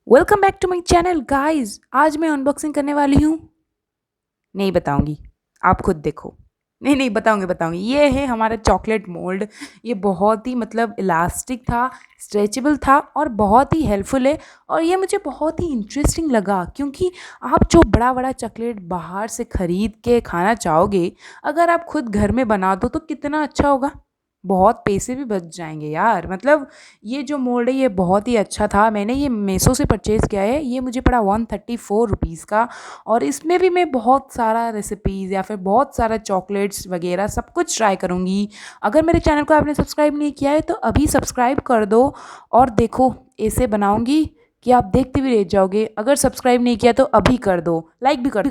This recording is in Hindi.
Welcome back to my channel guys. आज मैं अनबॉक्सिंग करने वाली हूँ। नहीं बताऊंगी, आप खुद देखो। नहीं बताऊंगी। ये है हमारा चॉकलेट मोल्ड। ये बहुत ही इलास्टिक था, स्ट्रेचेबल था और बहुत ही हेल्पफुल है। और ये मुझे बहुत ही इंटरेस्टिंग लगा क्योंकि आप जो बड़ा बड़ा चॉकलेट बाहर से ख़रीद के खाना चाहोगे, अगर आप खुद घर में बना दो तो कितना अच्छा होगा। बहुत पैसे भी बच जाएंगे यार। ये जो मोल्ड है ये बहुत ही अच्छा था। मैंने ये मीशो से परचेज़ किया है। ये मुझे पड़ा 134 रुपीज़ का। और इसमें भी मैं बहुत सारा रेसिपीज़ या फिर बहुत सारा चॉकलेट्स वगैरह सब कुछ ट्राई करूँगी। अगर मेरे चैनल को आपने सब्सक्राइब नहीं किया है तो अभी सब्सक्राइब कर दो। और देखो, ऐसे बनाऊँगी कि आप देखते भी रह जाओगे। अगर सब्सक्राइब नहीं किया तो अभी कर दो, लाइक भी कर